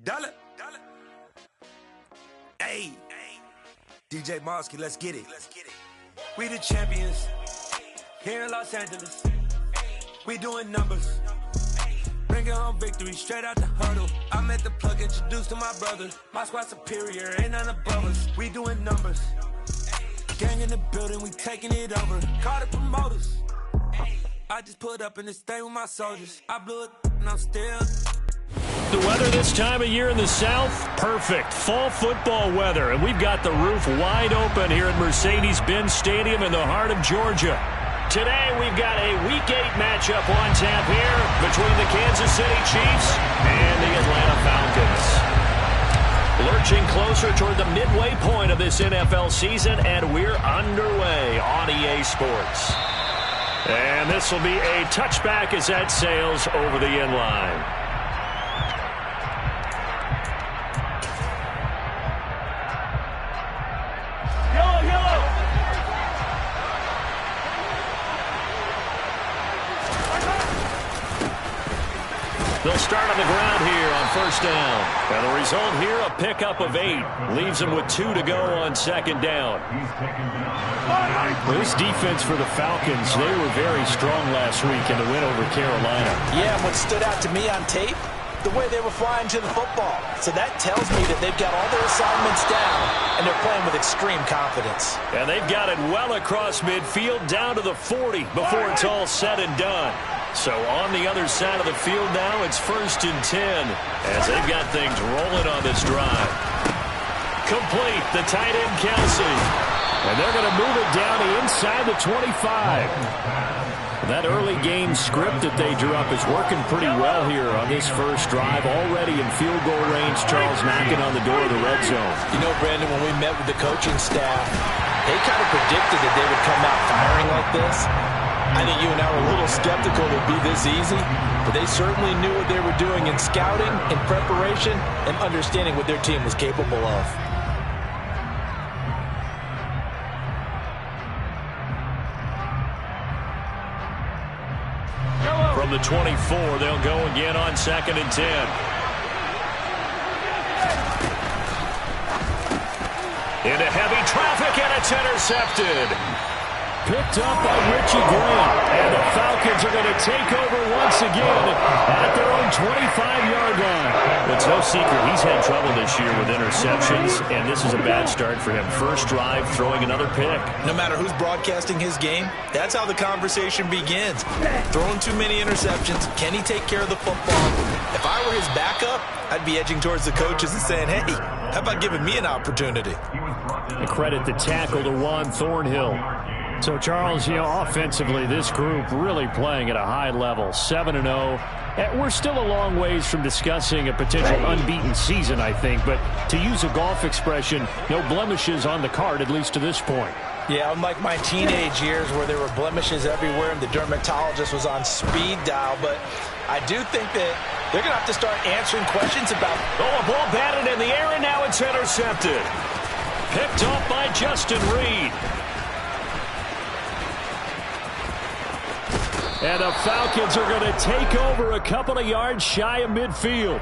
Dollar. Hey, DJ Mosky, let's get it. We the champions here in Los Angeles. We doing numbers. Bringing home victory straight out the huddle. I'm at the plug, introduced to my brothers. My squad superior, ain't none above us. We doing numbers. Gang in the building, we taking it over. Call the promoters. I just put up in this thing with my soldiers. I blew it and I'm still. The weather this time of year in the South, perfect. Fall football weather, and we've got the roof wide open here at Mercedes-Benz Stadium in the heart of Georgia. Today, we've got a Week 8 matchup on tap here between the Kansas City Chiefs and the Atlanta Falcons. Lurching closer toward the midway point of this NFL season, and we're underway on EA Sports. And this will be a touchback as that sails over the end line. They'll start on the ground here on first down. And the result here, a pickup of 8. Leaves them with 2 to go on second down. This defense for the Falcons, they were very strong last week in the win over Carolina. Yeah, and what stood out to me on tape, the way they were flying to the football. So that tells me that they've got all their assignments down, and they're playing with extreme confidence. And they've got it well across midfield down to the 40 before it's all said and done. So on the other side of the field now, it's 1st and 10 as they've got things rolling on this drive. Complete, the tight end Kelsey. And they're going to move it down to inside the 25. That early game script that they drew up is working pretty well here on this first drive. Already in field goal range, Charles knocking on the door of the red zone. You know, Brandon, when we met with the coaching staff, they kind of predicted that they would come out firing like this. I think you and I were a little skeptical it would be this easy, but they certainly knew what they were doing in scouting, in preparation, and understanding what their team was capable of. From the 24, they'll go again on 2nd and 10. Into heavy traffic, and it's intercepted. Picked up by Richie Grant, and the Falcons are going to take over once again at their own 25-yard line. It's no secret he's had trouble this year with interceptions, and this is a bad start for him. First drive, throwing another pick. No matter who's broadcasting his game, that's how the conversation begins. Throwing too many interceptions, can he take care of the football? If I were his backup, I'd be edging towards the coaches and saying, hey, how about giving me an opportunity? And credit the tackle to Juan Thornhill. So, Charles, offensively, this group really playing at a high level, 7-0. We're still a long ways from discussing a potential unbeaten season, I think. But to use a golf expression, no blemishes on the card, at least to this point. Yeah, unlike my teenage years where there were blemishes everywhere and the dermatologist was on speed dial. But I do think that they're going to have to start answering questions about... Oh, a ball batted in the air, and now it's intercepted. Picked off by Justin Reed. And the Falcons are going to take over a couple of yards shy of midfield.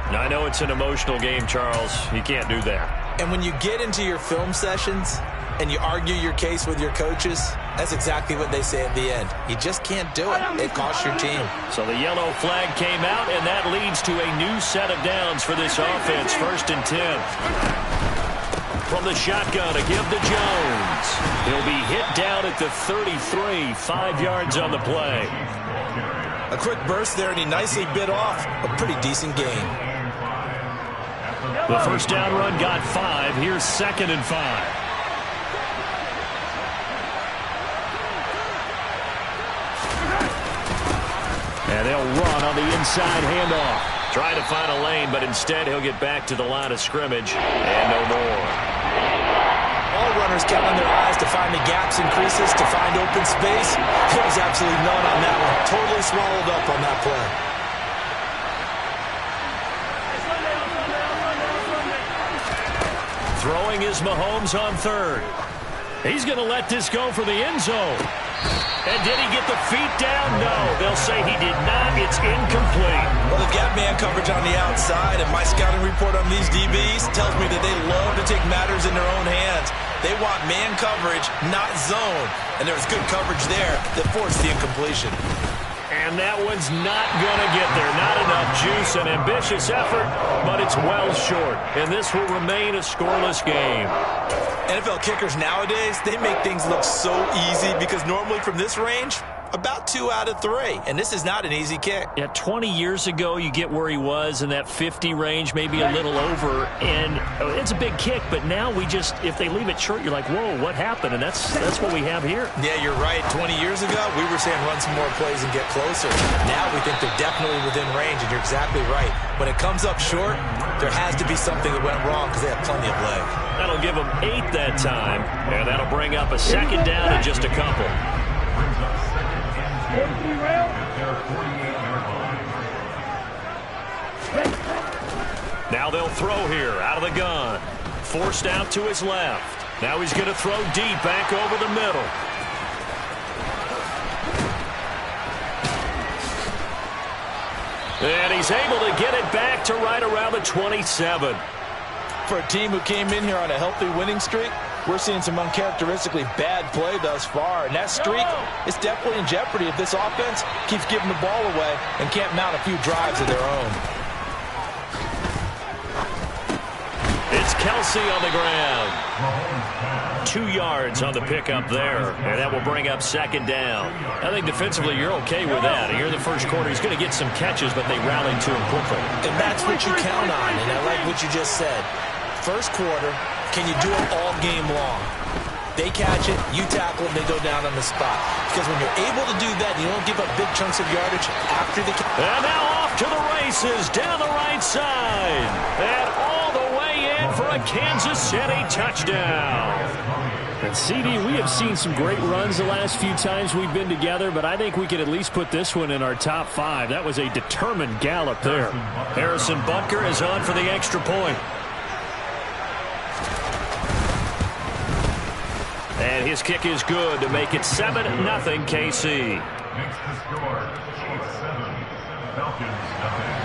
I know it's an emotional game, Charles. You can't do that. And when you get into your film sessions and you argue your case with your coaches, that's exactly what they say at the end. You just can't do it. It costs your team. So the yellow flag came out, and that leads to a new set of downs for this offense. 1st and 10. From the shotgun to give to Jones. He'll be hit down at the 33, 5 yards on the play. A quick burst there, and he nicely bit off a pretty decent gain. The first down run got 5. Here's 2nd and 5. And they'll run on the inside handoff. Trying to find a lane, but instead he'll get back to the line of scrimmage and no more. All runners count on their eyes to find the gaps and creases, to find open space. There was absolutely none on that one. Totally swallowed up on that play. Throwing is Mahomes on 3rd. He's going to let this go for the end zone. And did he get the feet down? No, they'll say he did not. It's incomplete. Well, they've got man coverage on the outside, and my scouting report on these DBs tells me that they love to take matters in their own hands. They want man coverage, not zone. And there was good coverage there that forced the incompletion. And that one's not going to get there. Not enough juice. An ambitious effort, but it's well short. And this will remain a scoreless game. NFL kickers nowadays, they make things look so easy because normally from this range, about 2 out of 3. And this is not an easy kick. Yeah, 20 years ago, you get where he was in that 50 range, maybe a little over. And it's a big kick, but now we just, if they leave it short, you're like, whoa, what happened? And that's what we have here. Yeah, you're right. 20 years ago, we were saying run some more plays and get closer. Now we think they're definitely within range, and you're exactly right. When it comes up short, there has to be something that went wrong because they have plenty of leg. That'll give them 8 that time, and that'll bring up a second down in just a couple. Now they'll throw here out of the gun. Forced out to his left. Now he's going to throw deep back over the middle. And he's able to get it back to right around the 27. For a team who came in here on a healthy winning streak, we're seeing some uncharacteristically bad play thus far. And that streak is definitely in jeopardy if this offense keeps giving the ball away and can't mount a few drives of their own. It's Kelsey on the ground. 2 yards on the pickup there. And that will bring up second down. I think defensively you're okay with that. Here in the first quarter, he's going to get some catches, but they rallied to him quickly. And that's what you count on. And I like what you just said. First quarter, can you do it all game long? They catch it, you tackle it, they go down on the spot. Because when you're able to do that, you don't give up big chunks of yardage after the catch. And now off to the races down the right side. And all the way in for a Kansas City touchdown. And CD, we have seen some great runs the last few times we've been together, but I think we could at least put this one in our top 5. That was a determined gallop there. Harrison Butker is on for the extra point. And his kick is good to make it 7-0 KC. Makes the score Chiefs 7, Falcons nothing.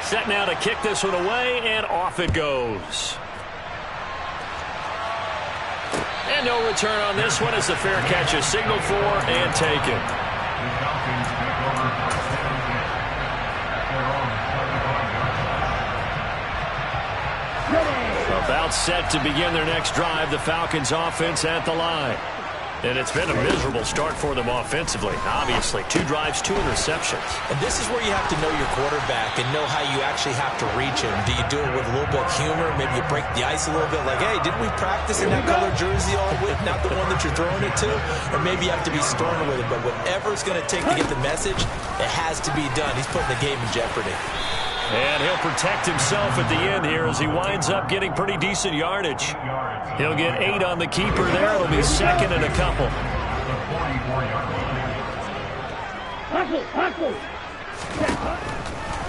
Set now to kick this one away, and off it goes. And no return on this one as the fair catch is signaled for and taken. The Falcons take over first and 10 at their own 35-yard line. About set to begin their next drive, the Falcons offense at the line. And it's been a miserable start for them offensively. Obviously, 2 drives, 2 interceptions. And this is where you have to know your quarterback and know how you actually have to reach him. Do you do it with a little bit of humor? Maybe you break the ice a little bit like, hey, didn't we practice in that color jersey all week? Not the one that you're throwing it to? Or maybe you have to be stern with it. But whatever it's going to take to get the message, it has to be done. He's putting the game in jeopardy. And he'll protect himself at the end here as he winds up getting pretty decent yardage. He'll get 8 on the keeper there. It'll be second and a couple.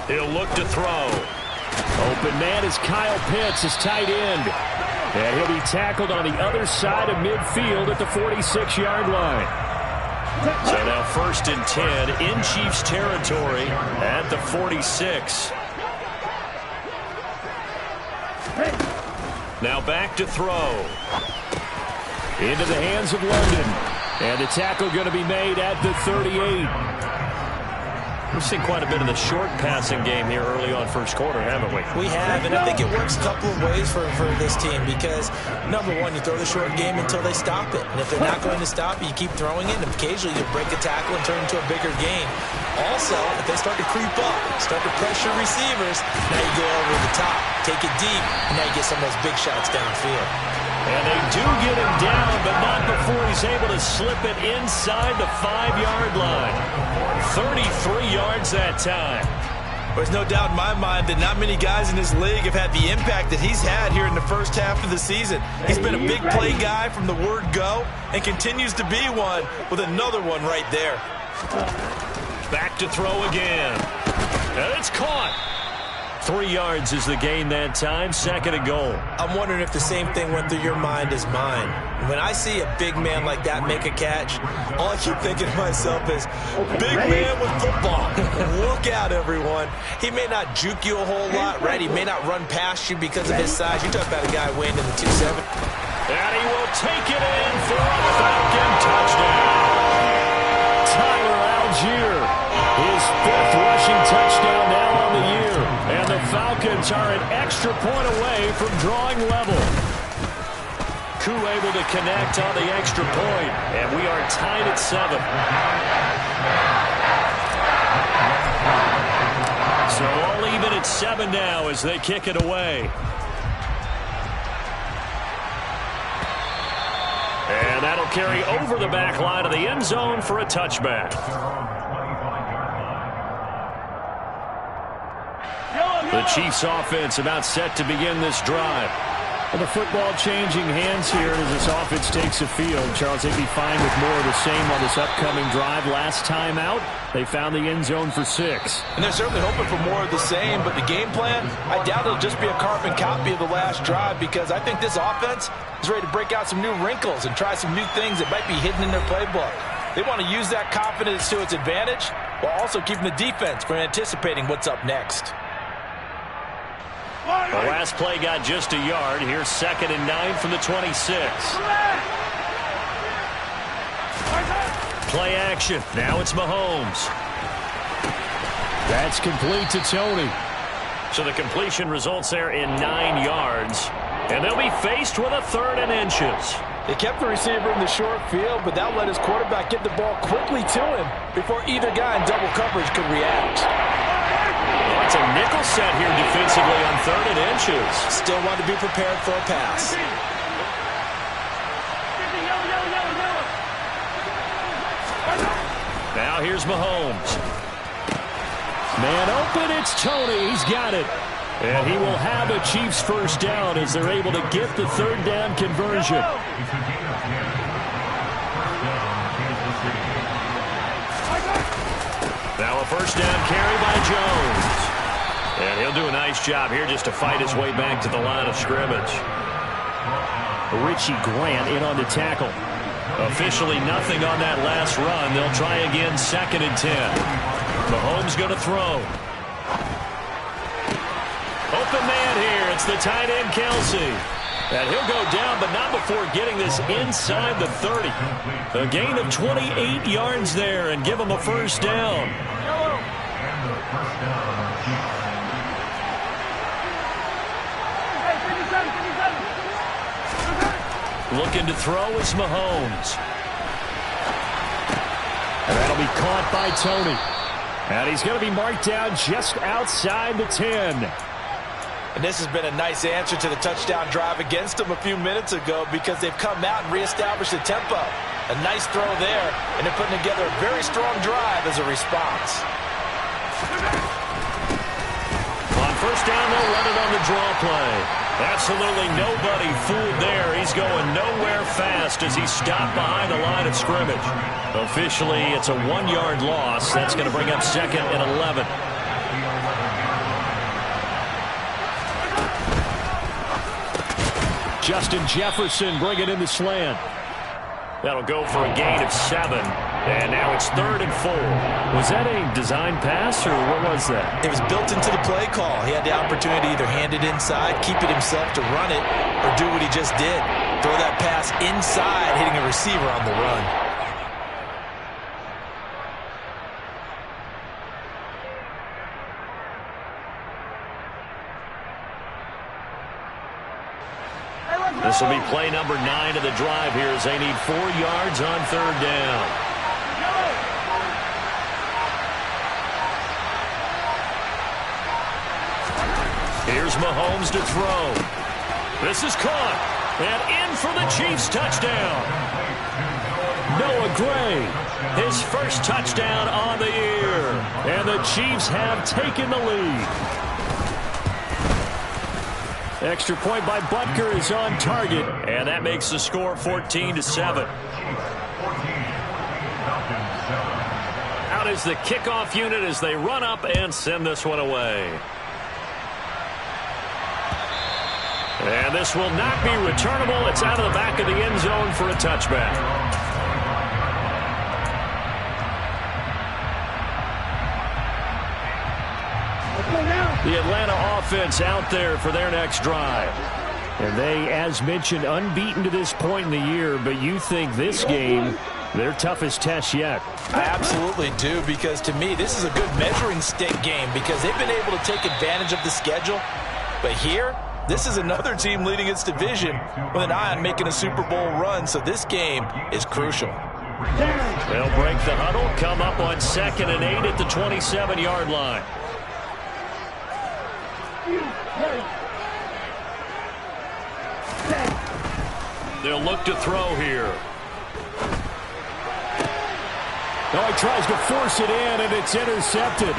He'll look to throw. Open man is Kyle Pitts, his tight end. And he'll be tackled on the other side of midfield at the 46-yard line. So now 1st and 10 in Chiefs territory at the 46. Now back to throw. Into the hands of London. And the tackle going to be made at the 38. We've seen quite a bit of the short passing game here early on first quarter, haven't we? We have, and I think it works a couple of ways for this team because, number one, you throw the short game until they stop it. And if they're not going to stop it, you keep throwing it, and occasionally you break a tackle and turn it into a bigger gain. Also, if they start to creep up, start to pressure receivers, now you go over the top, take it deep, and now you get some of those big shots downfield. And they do get him down, but not before he's able to slip it inside the 5-yard line. 33 yards that time. There's no doubt in my mind that not many guys in this league have had the impact that he's had here in the first half of the season. He's been a big play guy from the word go and continues to be one with another one right there. Back to throw again. And it's caught. 3 yards is the gain that time, 2nd and goal. I'm wondering if the same thing went through your mind as mine. When I see a big man like that make a catch, all I keep thinking to myself is, big man with football. Look out, everyone. He may not juke you a whole lot, right? He may not run past you because of his size. You're talking about a guy weighing in the 270. And he will take it in for a Falcon touchdown. Tyler Algier, his 5th rushing touchdown now on the year. And the Falcons are an extra point away from drawing level. Koo able to connect on the extra point, and we are tied at 7. So all even at 7 now as they kick it away. And that'll carry over the back line of the end zone for a touchback. The Chiefs offense about set to begin this drive. Well, the football changing hands here as this offense takes the field. Charles, they'd be fine with more of the same on this upcoming drive. Last time out, they found the end zone for 6. And they're certainly hoping for more of the same, but the game plan, I doubt it'll just be a carbon copy of the last drive, because I think this offense is ready to break out some new wrinkles and try some new things that might be hidden in their playbook. They want to use that confidence to its advantage while also keeping the defense from anticipating what's up next. The last play got just a yard. Here's 2nd and 9 from the 26. Play action. Now it's Mahomes. That's complete to Tony. So the completion results there in 9 yards. And they'll be faced with a 3rd and inches. They kept the receiver in the short field, but that let his quarterback get the ball quickly to him before either guy in double coverage could react. It's a nickel set here defensively on 3rd and inches. Still want to be prepared for a pass. Now here's Mahomes. Man open, it's Tony. He's got it. And he will have a Chiefs first down as they're able to get the 3rd down conversion. Now a first down carry by Jones. And he'll do a nice job here just to fight his way back to the line of scrimmage. Richie Grant in on the tackle. Officially nothing on that last run. They'll try again, 2nd and 10. Mahomes going to throw. Open man here. It's the tight end, Kelsey. And he'll go down, but not before getting this inside the 30. A gain of 28 yards there and give him a first down. Looking to throw is Mahomes. And that'll be caught by Tony. And he's going to be marked down just outside the 10. And this has been a nice answer to the touchdown drive against them a few minutes ago, because they've come out and reestablished the tempo. A nice throw there, and they're putting together a very strong drive as a response. On first down, they'll run it on the draw play. Absolutely nobody fooled there. He's going nowhere fast as he's stopped behind the line of scrimmage. Officially, it's a 1-yard loss. That's going to bring up 2nd and 11. Justin Jefferson bringing in the slant. That'll go for a gain of 7. And now it's 3rd and 4. Was that a design pass, or what was that? It was built into the play call. He had the opportunity to either hand it inside, keep it himself to run it, or do what he just did. Throw that pass inside, hitting a receiver on the run. This will be play number 9 of the drive here as they need 4 yards on 3rd down. Here's Mahomes to throw. This is caught. And in for the Chiefs touchdown. Noah Gray, his first touchdown on the year. And the Chiefs have taken the lead. Extra point by Butker is on target, and that makes the score 14-7. Out is the kickoff unit as they run up and send this one away. And this will not be returnable. It's out of the back of the end zone for a touchback. The Atlanta offense out there for their next drive. And they, as mentioned, unbeaten to this point in the year, but you think this game, their toughest test yet. I absolutely do, because to me, this is a good measuring stick game because they've been able to take advantage of the schedule. But here, this is another team leading its division with an eye on making a Super Bowl run, so this game is crucial. They'll break the huddle, come up on 2nd and 8 at the 27-yard line. They'll look to throw here. Oh, he tries to force it in, and it's intercepted.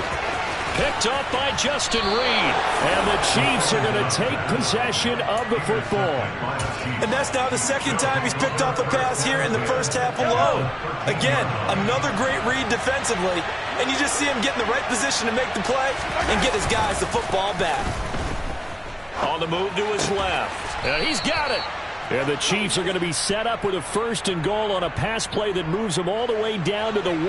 Picked up by Justin Reed. And the Chiefs are going to take possession of the football. And that's now the second time he's picked off a pass here in the first half alone. Again, another great read defensively. And you just see him get in the right position to make the play and get his guys the football back. On the move to his left. And he's got it. And the Chiefs are going to be set up with a 1st and goal on a pass play that moves them all the way down to the 1.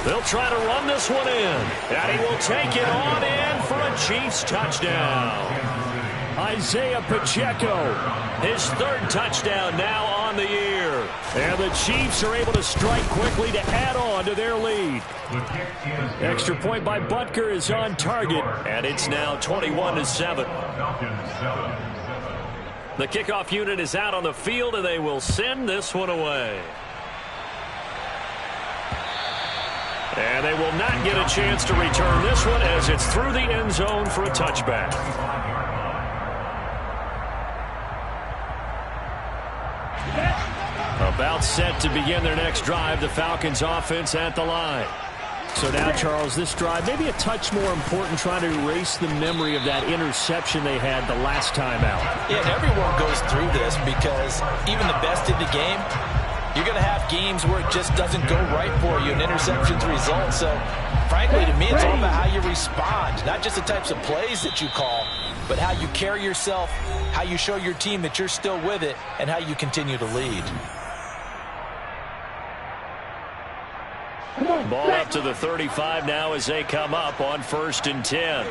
They'll try to run this one in. And he will take it on in for a Chiefs touchdown. Isaiah Pacheco, his 3rd touchdown now on the year. And the Chiefs are able to strike quickly to add on to their lead. Extra point by Butker is on target. And it's now 21-7. The kickoff unit is out on the field, and they will send this one away. And they will not get a chance to return this one as it's through the end zone for a touchback. About set to begin their next drive, the Falcons offense at the line. So now, Charles, this drive maybe a touch more important, trying to erase the memory of that interception they had the last time out. Yeah, and everyone goes through this because even the best in the game, you're going to have games where it just doesn't go right for you, and interceptions result. So, frankly, to me, it's all about how you respond, not just the types of plays that you call, but how you carry yourself, how you show your team that you're still with it, and how you continue to lead. Ball up to the 35 now as they come up on 1st and 10.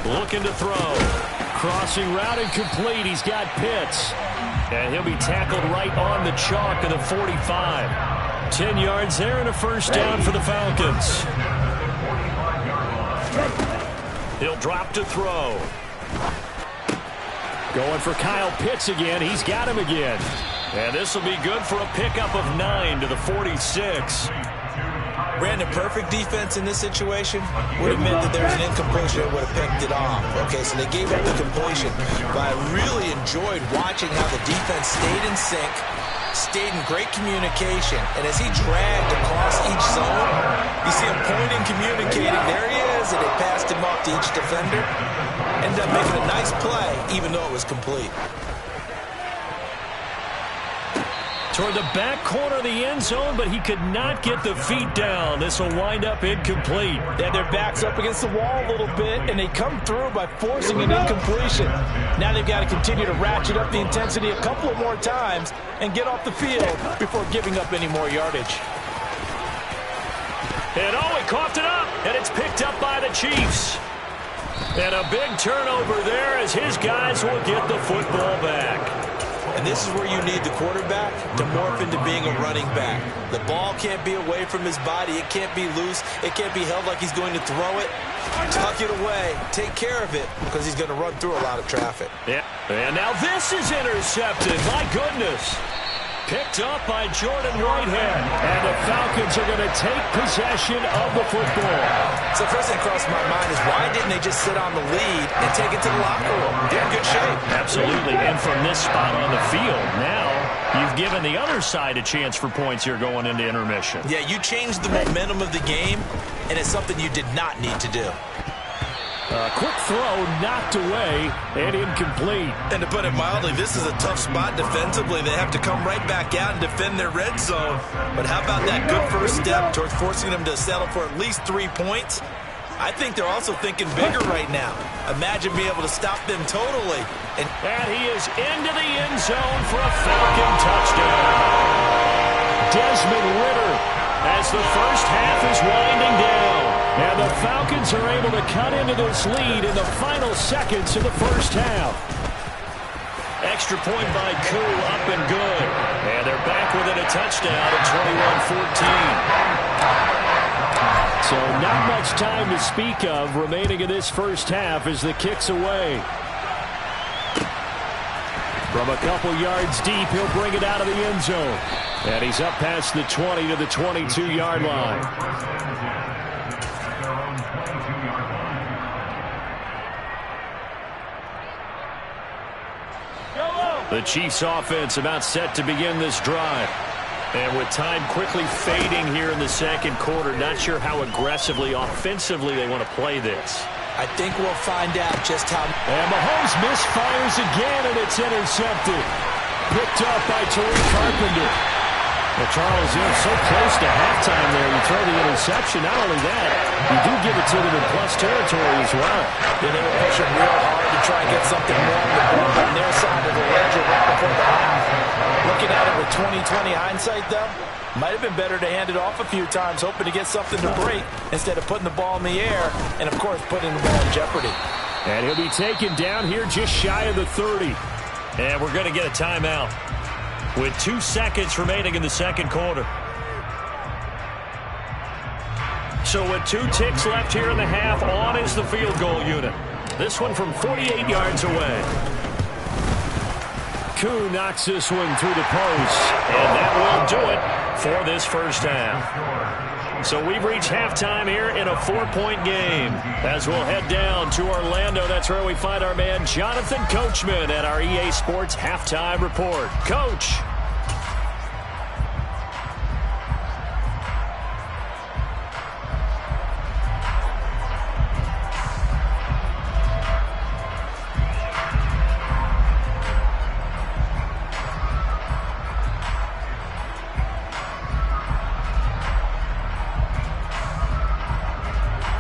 Looking to throw. Crossing route and complete. He's got Pitts. And he'll be tackled right on the chalk of the 45. 10 yards there and a 1st down for the Falcons. He'll drop to throw. Going for Kyle Pitts again. He's got him again. And this will be good for a pickup of 9 to the 46. Brandon, perfect defense in this situation would have meant that there was an incompletion that would have picked it off. Okay, so they gave up the completion. But I really enjoyed watching how the defense stayed in sync, stayed in great communication. And as he dragged across each zone, you see him pointing, communicating. There he is, and they passed him off to each defender. Ended up making a nice play, even though it was complete. Toward the back corner of the end zone, but he could not get the feet down. This will wind up incomplete. Yeah, their back's up against the wall a little bit, and they come through by forcing an incompletion. Now they've got to continue to ratchet up the intensity a couple of more times and get off the field before giving up any more yardage. And oh, he coughed it up, and it's picked up by the Chiefs. And a big turnover there as his guys will get the football back. And this is where you need the quarterback to morph into being a running back. The ball can't be away from his body. It can't be loose. It can't be held like he's going to throw it. Tuck it away. Take care of it because he's going to run through a lot of traffic. Yeah. And now this is intercepted. My goodness. Picked up by Jordan Whitehead. And the Falcons are going to take possession of the football. So first thing across my mind is why didn't they just sit on the lead and take it to the locker room? They're in good shape. Absolutely. And from this spot on the field, now you've given the other side a chance for points here going into intermission. Yeah, you changed the momentum of the game, and it's something you did not need to do. Quick throw, knocked away, and incomplete. And to put it mildly, this is a tough spot defensively. They have to come right back out and defend their red zone. But how about that good first step towards forcing them to settle for at least 3 points? I think they're also thinking bigger right now. Imagine being able to stop them totally. And he is into the end zone for a Falcon touchdown. Desmond Ridder as the first half is winding down. And the Falcons are able to cut into this lead in the final seconds of the first half. Extra point by Koo, up and good. And they're back within a touchdown at 21-14. So not much time to speak of remaining in this first half as the kick's away. From a couple yards deep, he'll bring it out of the end zone. And he's up past the 20 to the 22-yard line. The Chiefs offense about set to begin this drive. And with time quickly fading here in the second quarter, not sure how aggressively, offensively they want to play this. I think we'll find out just how. And Mahomes misfires again, and it's intercepted. Picked up by Tariq Carpenter. Well, Charles, you're so close to halftime there. You throw the interception. Not only that, you do give it to them in plus territory as well. They were pushing real hard to try and get something more on their side of the ledger right before the half. Looking at it with 20/20 hindsight, though, might have been better to hand it off a few times, hoping to get something to break instead of putting the ball in the air and, of course, putting the ball in jeopardy. And he'll be taken down here just shy of the 30. And we're going to get a timeout with 2 seconds remaining in the second quarter. So with 2 ticks left here in the half, on is the field goal unit. This one from 48 yards away. Koo knocks this one through the post, and that will do it for this first half. So we've reached halftime here in a 4-point game. As we'll head down to Orlando, that's where we find our man Jonathan Coachman at our EA Sports Halftime Report. Coach.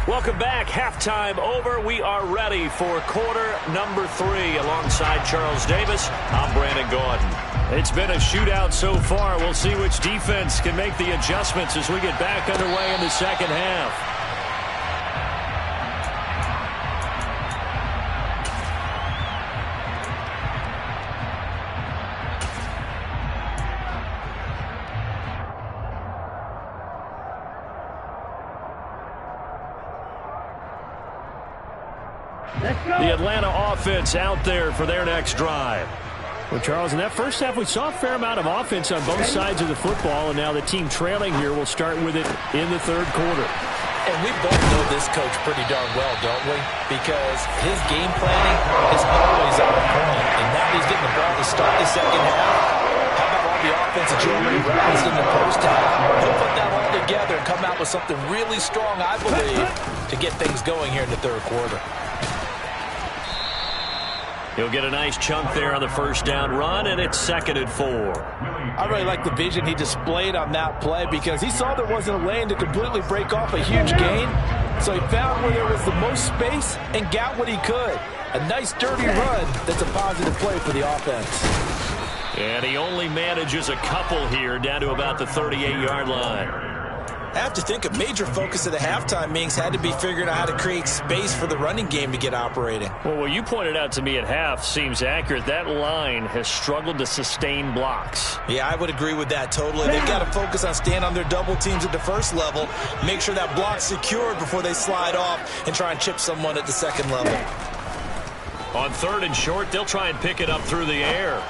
Welcome back. Halftime over. We are ready for quarter number 3. Alongside Charles Davis, I'm Brandon Gaudin. It's been a shootout so far. We'll see which defense can make the adjustments as we get back underway in the second half. The Atlanta offense out there for their next drive. Well, Charles, in that first half, we saw a fair amount of offense on both sides of the football, and now the team trailing here will start with it in the third quarter. And we both know this coach pretty darn well, don't we? Because his game planning is always on point. And now he's getting the ball to start the second half. How about all the offense that you already referenced in the post half? He'll put that all together and come out with something really strong, I believe, to get things going here in the third quarter. He'll get a nice chunk there on the first down run, and it's 2nd and 4. I really like the vision he displayed on that play because he saw there wasn't a lane to completely break off a huge gain. So he found where there was the most space and got what he could. A nice dirty run that's a positive play for the offense. And he only manages a couple here down to about the 38-yard line. I have to think a major focus of the halftime meetings had to be figuring out how to create space for the running game to get operating. Well, what you pointed out to me at half seems accurate. That line has struggled to sustain blocks. Yeah, I would agree with that totally. They've got to focus on staying on their double teams at the first level, make sure that block's secured before they slide off and try and chip someone at the second level. On 3rd and short, they'll try and pick it up through the air.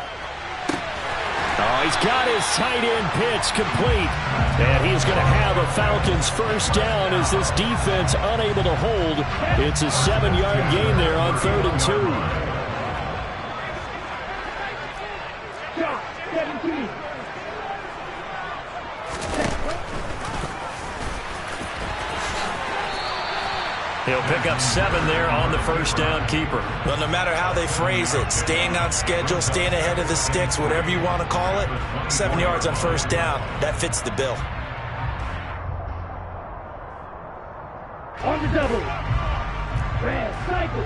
Oh, he's got his tight end pitch complete. And he's going to have a Falcons first down as this defense unable to hold. It's a 7-yard gain there on 3rd and 2. He'll pick up 7 there on the first down keeper. Well, no matter how they phrase it, staying on schedule, staying ahead of the sticks, whatever you want to call it, 7 yards on first down, that fits the bill. On the double. Red cycle.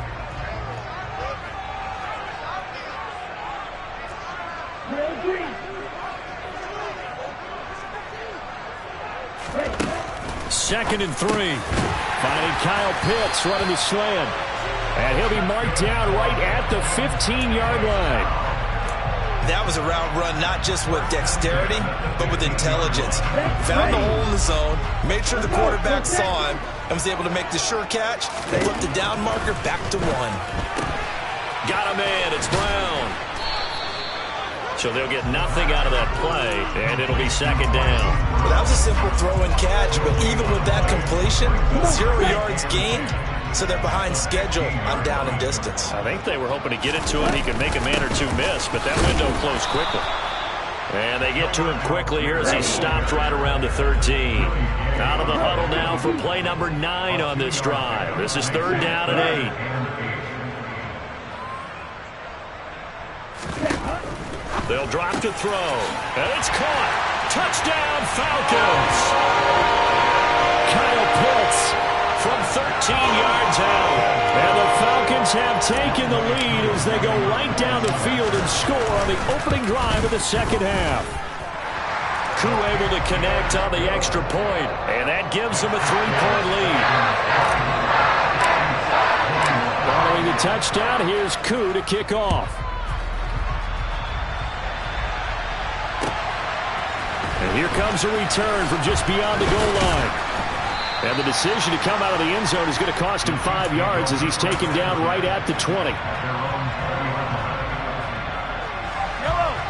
Red green. Second and 3. Finding Kyle Pitts running the slant. And he'll be marked down right at the 15-yard line. That was a route run not just with dexterity, but with intelligence. Found the hole in the zone, made sure the quarterback saw him, and was able to make the sure catch and flip the down marker back to 1. Got a man. It's Brown. So they'll get nothing out of that play, and it'll be second down. Well, that was a simple throw and catch, but even with that completion, 0 yards gained, so they're behind schedule on down and distance. I think they were hoping to get it to him. He could make a man or two miss, but that window closed quickly. And they get to him quickly here as he stopped right around the 13. Out of the huddle now for play number 9 on this drive. This is third down and 8. They'll drop to throw. And it's caught. Touchdown, Falcons. Kyle Pitts from 13 yards out. And the Falcons have taken the lead as they go right down the field and score on the opening drive of the second half. Koo able to connect on the extra point, and that gives them a 3-point lead. Following the touchdown, here's Koo to kick off. And here comes a return from just beyond the goal line. And the decision to come out of the end zone is going to cost him 5 yards as he's taken down right at the 20.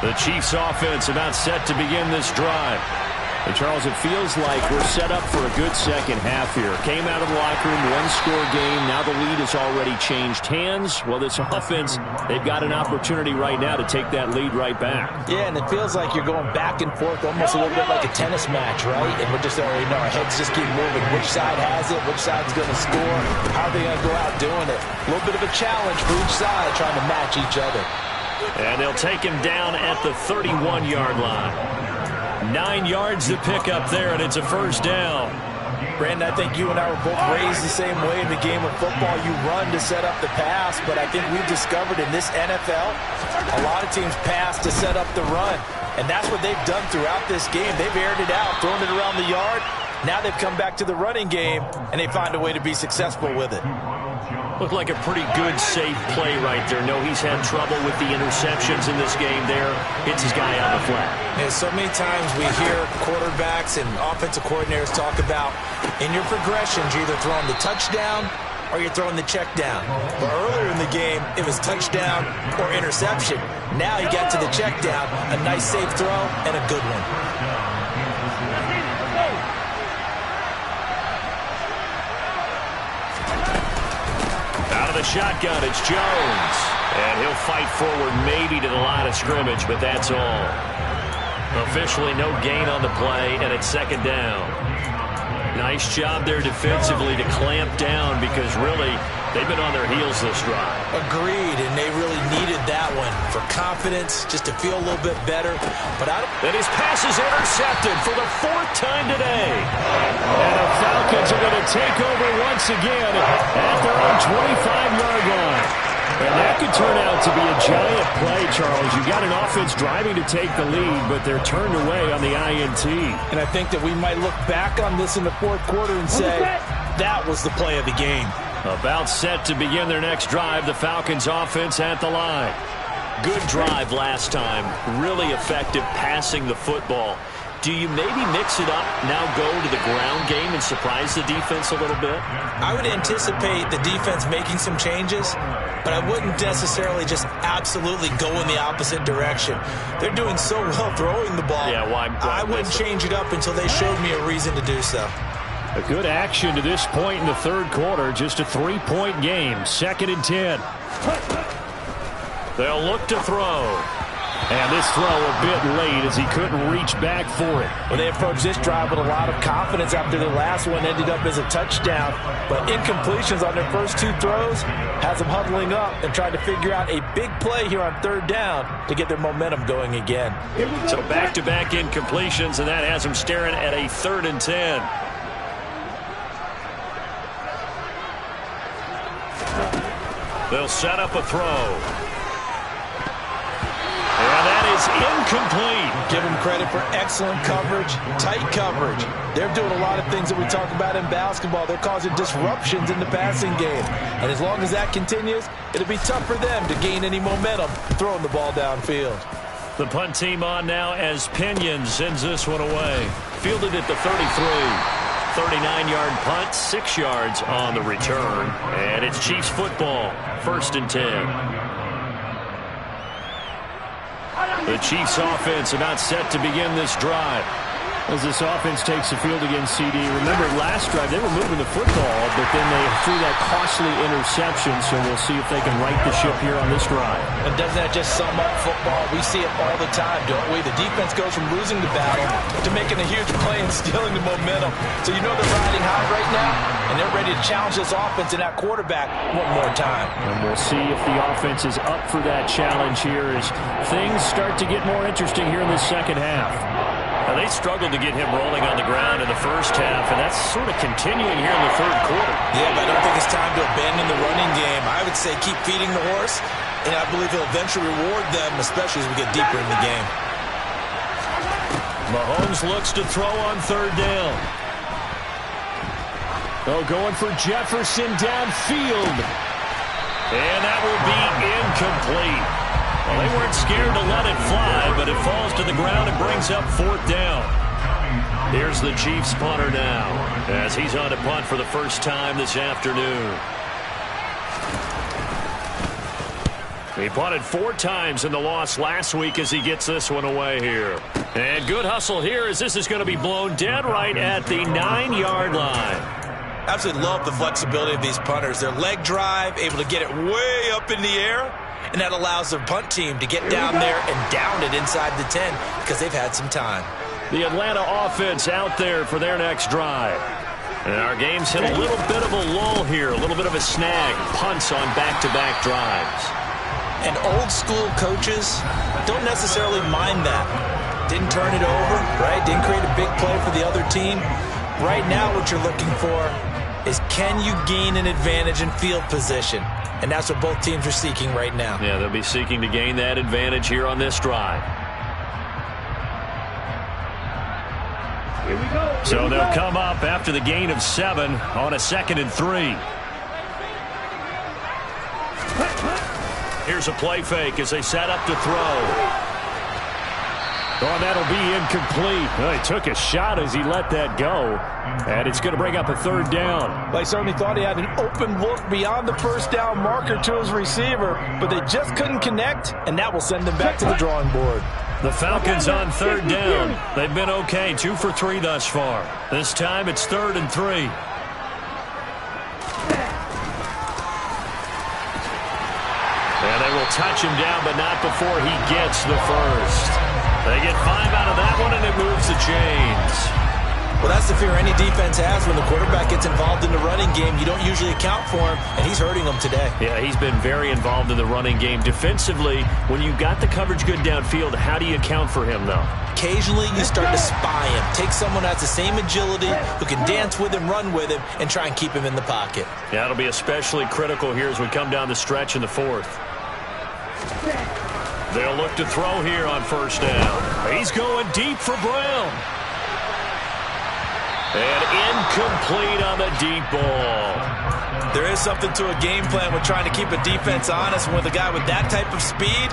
The Chiefs offense about set to begin this drive. And Charles, it feels like we're set up for a good second half here. Came out of the locker room, one-score game. Now the lead has already changed hands. Well, this offense, they've got an opportunity right now to take that lead right back. Yeah, and it feels like you're going back and forth almost a little bit like a tennis match, right? And we're just already know our heads just keep moving. Which side has it? Which side's going to score? How are they going to go out doing it? A little bit of a challenge for each side trying to match each other. And they'll take him down at the 31-yard line. 9 yards to pick up there, and it's a first down. Brandon, I think you and I were both raised the same way in the game of football. You run to set up the pass, but I think we've discovered in this NFL, a lot of teams pass to set up the run. And that's what they've done throughout this game. They've aired it out, thrown it around the yard. Now they've come back to the running game, and they find a way to be successful with it. Looked like a pretty good, safe play right there. No, he's had trouble with the interceptions in this game there. Hits his guy on the flat. And so many times we hear quarterbacks and offensive coordinators talk about, in your progressions, you're either throwing the touchdown or you're throwing the check down. But earlier in the game, it was touchdown or interception. Now you got to the check down, a nice safe throw, and a good one. Out of the shotgun, it's Jones. And he'll fight forward maybe to the line of scrimmage, but that's all. Officially no gain on the play, and it's second down. Nice job there defensively to clamp down because really they've been on their heels this drive. Agreed, and they really needed that one for confidence, just to feel a little bit better. But and his pass is intercepted for the 4th time today. And the Falcons are going to take over once again at their own 25-yard line. And that could turn out to be a giant play, Charles. You've got an offense driving to take the lead, but they're turned away on the INT. And I think that we might look back on this in the 4th quarter and say, that was the play of the game. About set to begin their next drive, the Falcons offense at the line. Good drive last time. Really effective passing the football. Do you maybe mix it up, now go to the ground game and surprise the defense a little bit? I would anticipate the defense making some changes, but I wouldn't necessarily just absolutely go in the opposite direction. They're doing so well throwing the ball. Yeah, why I wouldn't change it up until they showed me a reason to do so. A good action to this point in the 3rd quarter. Just a 3-point game. 2nd and 10. They'll look to throw. And this throw a bit late as he couldn't reach back for it. Well, they approached this drive with a lot of confidence after the last one ended up as a touchdown. But incompletions on their first two throws has them huddling up and trying to figure out a big play here on third down to get their momentum going again. So back-to-back incompletions, and that has them staring at a 3rd and 10. They'll set up a throw. And that is incomplete. Give them credit for excellent coverage, tight coverage. They're doing a lot of things that we talk about in basketball. They're causing disruptions in the passing game. And as long as that continues, it'll be tough for them to gain any momentum throwing the ball downfield. The punt team on now as Pinion sends this one away. Fielded at the 33. 39-yard punt, 6 yards on the return. And it's Chiefs football, 1st and 10. The Chiefs offense about set to begin this drive. As this offense takes the field against CD, remember last drive they were moving the football, but then they threw that costly interception, so we'll see if they can right the ship here on this drive. And doesn't that just sum up football? We see it all the time, don't we? The defense goes from losing the battle to making a huge play and stealing the momentum. So you know they're riding high right now, and they're ready to challenge this offense and that quarterback one more time. And we'll see if the offense is up for that challenge here as things start to get more interesting here in the second half. Now, they struggled to get him rolling on the ground in the first half, and that's sort of continuing here in the third quarter. Yeah, but I don't think it's time to abandon the running game. I would say keep feeding the horse, and I believe he'll eventually reward them, especially as we get deeper in the game. Mahomes looks to throw on 3rd down. Oh, going for Jefferson downfield. And that will be incomplete. Well, they weren't scared to let it fly, but it falls to the ground and brings up 4th down. Here's the Chiefs punter now, as he's on to punt for the first time this afternoon. He punted 4 times in the loss last week as he gets this one away here. And good hustle here as this is going to be blown dead right at the 9-yard line. Absolutely love the flexibility of these punters. Their leg drive, able to get it way up in the air, and that allows their punt team to get down there and down it inside the 10 because they've had some time. The Atlanta offense out there for their next drive. And our game's hit a little bit of a lull here, a little bit of a snag. Punts on back-to-back drives. And old school coaches don't necessarily mind that. Didn't turn it over, right? Didn't create a big play for the other team. Right now what you're looking for is can you gain an advantage in field position? And that's what both teams are seeking right now. Yeah, they'll be seeking to gain that advantage here on this drive. Here we go. So they'll come up after the gain of 7 on a 2nd and 3. Here's a play fake as they set up to throw. Oh, that'll be incomplete. Well, he took a shot as he let that go. And it's going to bring up a 3rd down. They certainly thought he had an open look beyond the first down marker to his receiver, but they just couldn't connect, and that will send them back to the drawing board. The Falcons on 3rd down. They've been okay, 2 for 3 thus far. This time it's 3rd and 3. And they will touch him down, but not before he gets the first. They get 5 out of that one, and it moves the chains. Well, that's the fear any defense has when the quarterback gets involved in the running game. You don't usually account for him, and he's hurting them today. Yeah, he's been very involved in the running game. Defensively, when you've got the coverage good downfield, how do you account for him, though? Occasionally, you start to spy him. Take someone who has the same agility, who can dance with him, run with him, and try and keep him in the pocket. Yeah, it'll be especially critical here as we come down the stretch in the 4th. They'll look to throw here on 1st down. He's going deep for Brown. And incomplete on the deep ball. There is something to a game plan with trying to keep a defense honest. And with a guy with that type of speed,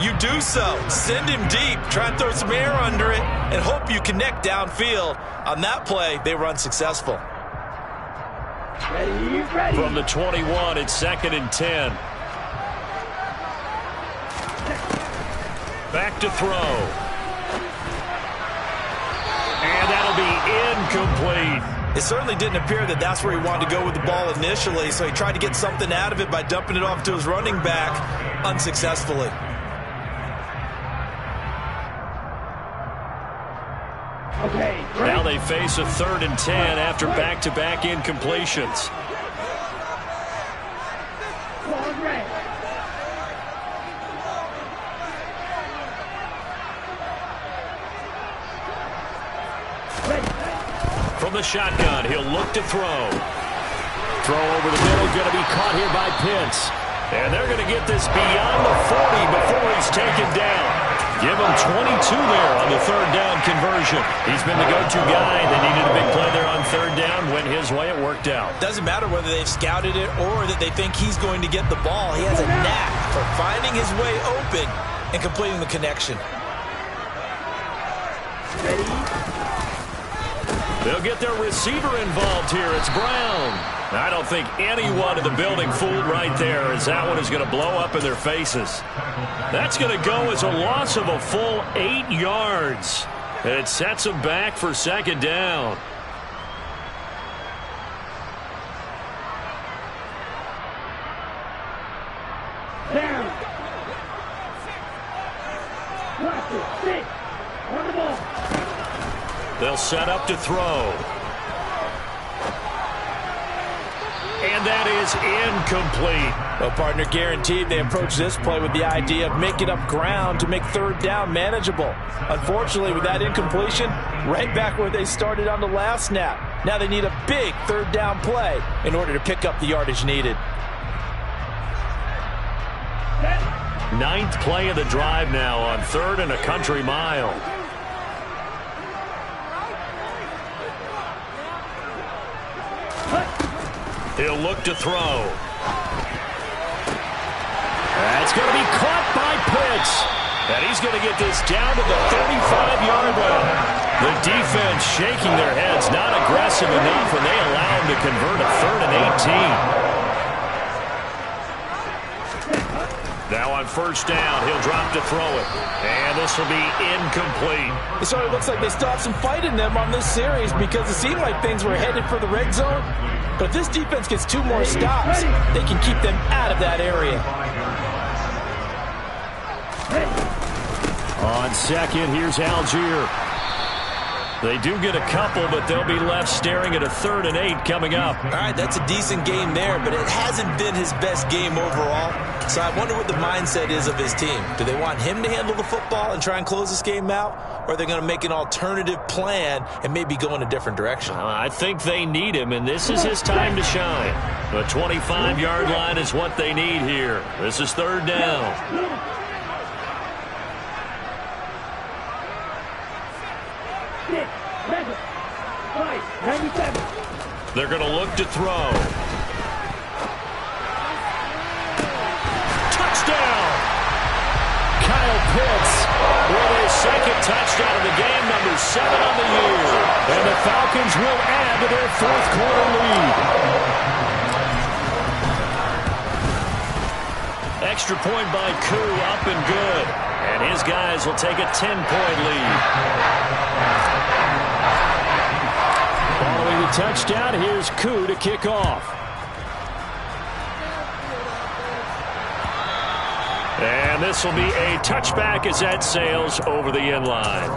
you do so. Send him deep. Try and throw some air under it and hope you connect downfield. On that play, they run successful. Ready. From the 21, it's 2nd and 10. Back to throw. And that'll be incomplete. It certainly didn't appear that that's where he wanted to go with the ball initially, so he tried to get something out of it by dumping it off to his running back unsuccessfully. Okay. Now they face a 3rd and 10 after back-to-back incompletions. From the shotgun, he'll look to throw. Throw over the middle, going to be caught here by Pitts. And they're going to get this beyond the 40 before he's taken down. Give him 22 there on the 3rd down conversion. He's been the go-to guy. They needed a big play there on 3rd down. Went his way, it worked out. Doesn't matter whether they've scouted it or that they think he's going to get the ball. He has a knack for finding his way open and completing the connection. They'll get their receiver involved here. It's Brown. I don't think anyone in the building fooled right there, as that one is going to blow up in their faces. That's going to go as a loss of a full 8 yards. It sets them back for 2nd down. Down. Watch it. 6. On the ball. They'll set up to throw. And that is incomplete. Well, partner, guaranteed they approach this play with the idea of making up ground to make 3rd down manageable. Unfortunately, with that incompletion, right back where they started on the last snap. Now they need a big 3rd down play in order to pick up the yardage needed. 9th play of the drive now on 3rd and a country mile. He'll look to throw. That's going to be caught by Pitts. And he's going to get this down to the 35-yard line. The defense shaking their heads, not aggressive enough, and they allow him to convert a 3rd and 18. Now on 1st down, he'll drop to throw it. And this will be incomplete. It sort of looks like they still have some fight in them on this series because it seemed like things were headed for the red zone. But if this defense gets 2 more stops, they can keep them out of that area. On 2nd, here's Algier. They do get a couple, but they'll be left staring at a 3rd and 8 coming up. All right, that's a decent game there, but it hasn't been his best game overall. So I wonder what the mindset is of his team. Do they want him to handle the football and try and close this game out? Or are they going to make an alternative plan and maybe go in a different direction? I think they need him, and this is his time to shine. The 25-yard line is what they need here. This is 3rd down. They're going to look to throw. Touchdown! Kyle Pitts with his 2nd touchdown of the game, number 7 on the year. And the Falcons will add to their 4th quarter lead. Extra point by Koo, up and good. And his guys will take a 10-point lead. Following the touchdown, here's Koo to kick off. And this will be a touchback as that sails over the end line.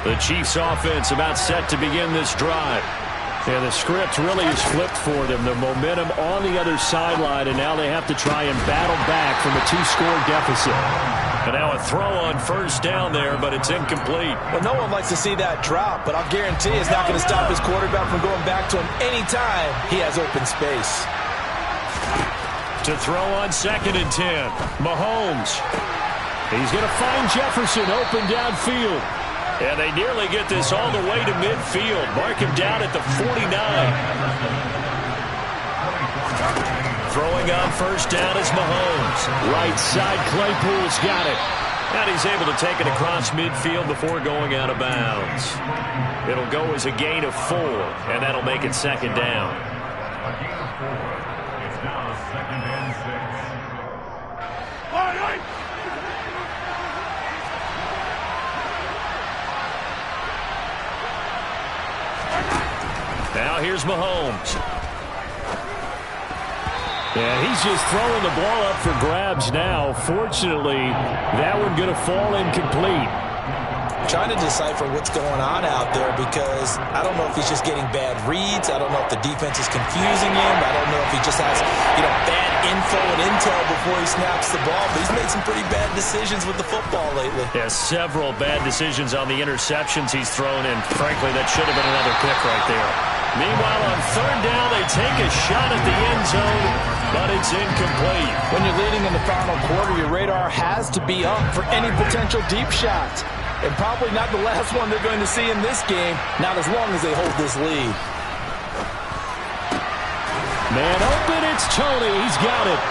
The Chiefs offense about set to begin this drive. And the script really is flipped for them. The momentum on the other sideline, and now they have to try and battle back from a 2-score deficit. And now a throw on 1st down there, but it's incomplete. Well, no one likes to see that drop, but I'll guarantee it's not going to stop his quarterback from going back to him anytime he has open space. To throw on 2nd and 10, Mahomes. He's going to find Jefferson open downfield. And they nearly get this all the way to midfield. Mark him down at the 49. Throwing on 1st down is Mahomes. Right side, Claypool's got it. And he's able to take it across midfield before going out of bounds. It'll go as a gain of 4, and that'll make it 2nd down. It's now 2nd and 6. All right. Now here's Mahomes. And he's just throwing the ball up for grabs now. Fortunately, that one going to fall incomplete. Trying to decipher what's going on out there because I don't know if he's just getting bad reads. I don't know if the defense is confusing him. I don't know if he just has, bad info and intel before he snaps the ball. But he's made some pretty bad decisions with the football lately. Yeah, several bad decisions on the interceptions he's thrown, and frankly, that should have been another pick right there. Meanwhile, on third down, they take a shot at the end zone, but it's incomplete. When you're leading in the final quarter, your radar has to be up for any potential deep shots. And probably not the last one they're going to see in this game, not as long as they hold this lead. Man open, it's Tony. He's got it.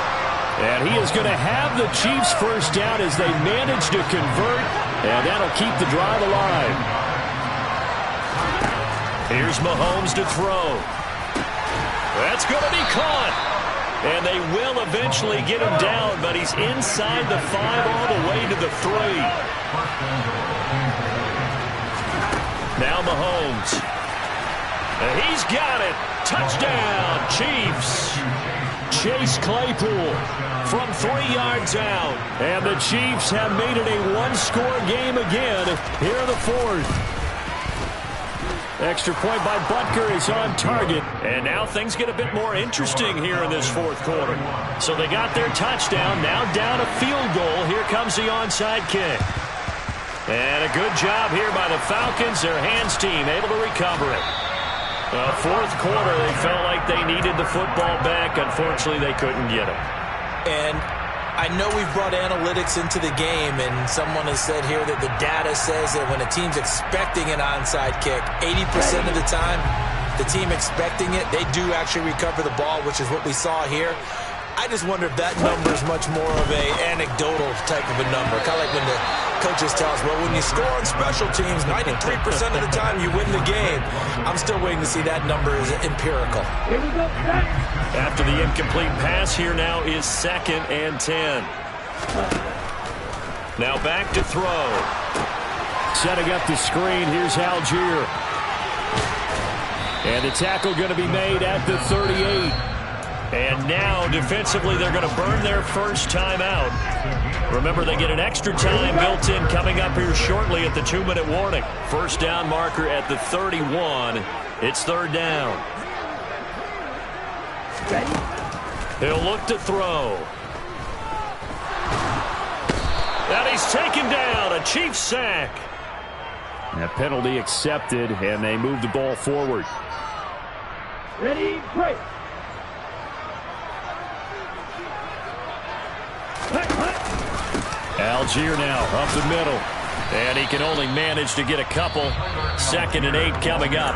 And he is going to have the Chiefs first down as they manage to convert, and that'll keep the drive alive. Here's Mahomes to throw. That's going to be caught. And they will eventually get him down, but he's inside the 5 all the way to the 3. Now Mahomes. And he's got it. Touchdown, Chiefs. Chase Claypool from 3 yards out. And the Chiefs have made it a one-score game again here in the 4th. Extra point by Butker is on target. And now things get a bit more interesting here in this 4th quarter. So they got their touchdown. Now down a field goal. Here comes the onside kick. And a good job here by the Falcons. Their hands team able to recover it. 4th quarter, they felt like they needed the football back. Unfortunately, they couldn't get it. And I know we've brought analytics into the game, and someone has said here that the data says that when a team's expecting an onside kick, 80% of the time, the team expecting it, they do actually recover the ball, which is what we saw here. I just wonder if that number is much more of a anecdotal type of a number. Kind of like when the coaches tell us, well, when you score on special teams, 93% of the time you win the game. I'm still waiting to see that number is empirical. Here we go. After the incomplete pass, here now is 2nd and 10. Now back to throw. Setting up the screen, here's Algier. And the tackle going to be made at the 38. And now, defensively, they're going to burn their first timeout. Remember, they get an extra time built in coming up here shortly at the 2-minute warning. First down marker at the 31. It's 3rd down. He'll look to throw. And he's taken down. A Chiefs sack. That penalty accepted, and they move the ball forward. Ready, break. Algier now up the middle. And he can only manage to get a couple. 2nd and 8 coming up.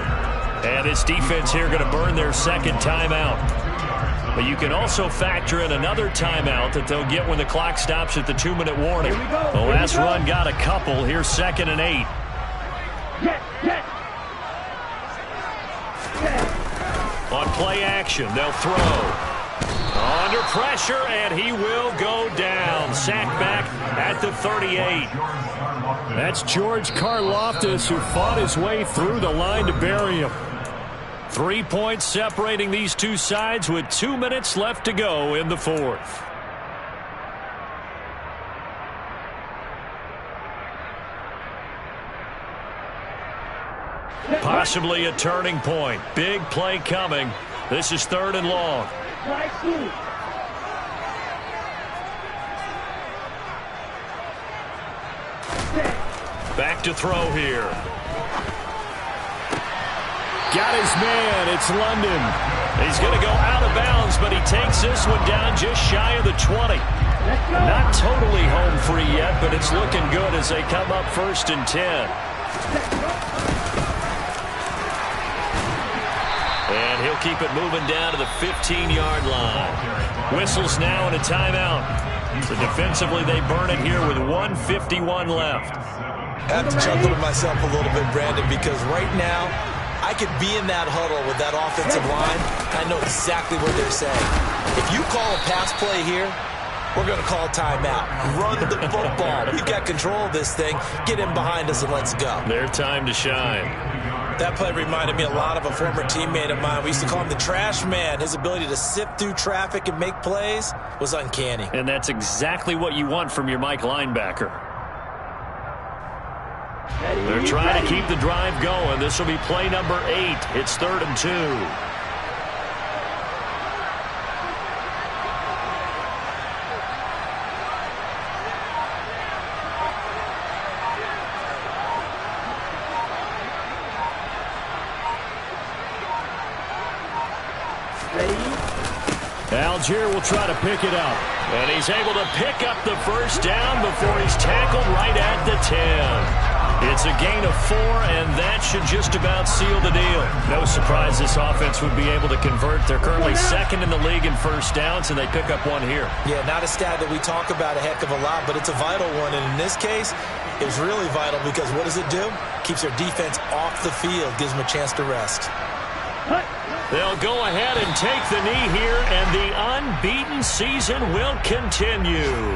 And this defense here going to burn their 2nd timeout. But you can also factor in another timeout that they'll get when the clock stops at the 2-minute warning. The last run got a couple. Here's 2nd and 8. On play action, they'll throw. Under pressure, and he will go down. Sacked back at the 38. That's George Karlaftis, who fought his way through the line to bury him. 3 points separating these two sides with 2 minutes left to go in the 4th. Possibly a turning point. Big play coming. This is 3rd and long. Back to throw here. Got his man. It's London. He's going to go out of bounds, but he takes this one down just shy of the 20. Not totally home free yet, but it's looking good as they come up 1st and 10. And he'll keep it moving down to the 15-yard line. Whistles now and a timeout. So defensively, they burn it here with 1:51 left. I have to chuckle to myself a little bit, Brandon, because right now, I could be in that huddle with that offensive line. I know exactly what they're saying. If you call a pass play here, we're going to call timeout. Run the football. We've got control of this thing. Get in behind us and let's go. Their time to shine. That play reminded me a lot of a former teammate of mine. We used to call him the trash man. His ability to sift through traffic and make plays was uncanny. And that's exactly what you want from your Mike linebacker. They're trying to keep the drive going. This will be play number 8. It's 3rd and 2. Algier will try to pick it up. And he's able to pick up the first down before he's tackled right at the 10. It's a gain of 4, and that should just about seal the deal. No surprise this offense would be able to convert. They're currently 2nd in the league in first downs, and they pick up 1 here. Yeah, not a stat that we talk about a heck of a lot, but it's a vital one. And in this case, it's really vital because what does it do? Keeps their defense off the field, gives them a chance to rest. They'll go ahead and take the knee here, and the unbeaten season will continue.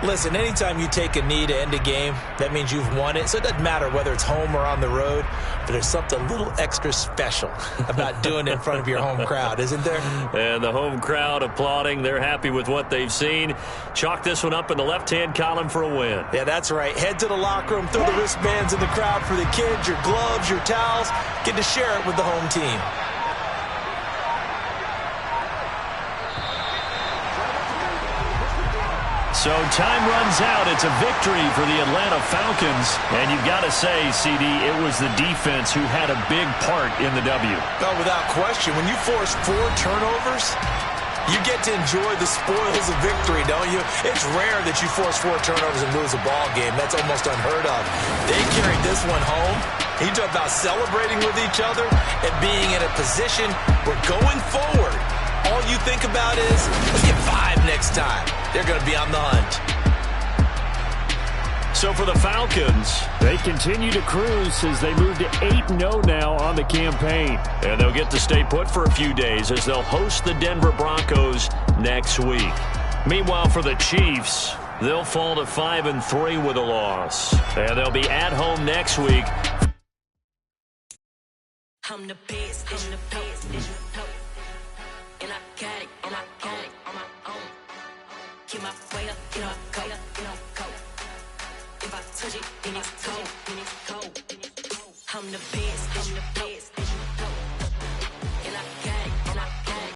Listen, anytime you take a knee to end a game, that means you've won it. So it doesn't matter whether it's home or on the road, but there's something a little extra special about doing it in front of your home crowd, isn't there? And the home crowd applauding. They're happy with what they've seen. Chalk this one up in the left-hand column for a win. Yeah, that's right. Head to the locker room, throw the wristbands in the crowd for the kids, your gloves, your towels. Get to share it with the home team. So time runs out. It's a victory for the Atlanta Falcons. And you've got to say, CD, it was the defense who had a big part in the W. Oh, without question. When you force 4 turnovers, you get to enjoy the spoils of victory, don't you? It's rare that you force 4 turnovers and lose a ball game. That's almost unheard of. They carried this one home. You talk about celebrating with each other and being in a position where going forward, all you think about is, let's get 5 next time. They're going to be on the hunt. So for the Falcons, they continue to cruise as they move to 8-0 now on the campaign. And they'll get to stay put for a few days as they'll host the Denver Broncos next week. Meanwhile, for the Chiefs, they'll fall to 5-3 with a loss. And they'll be at home next week. I'm the best, and I got it, on my own. Get my way up, get up, go. If I touch it, then it's cold, I'm the best.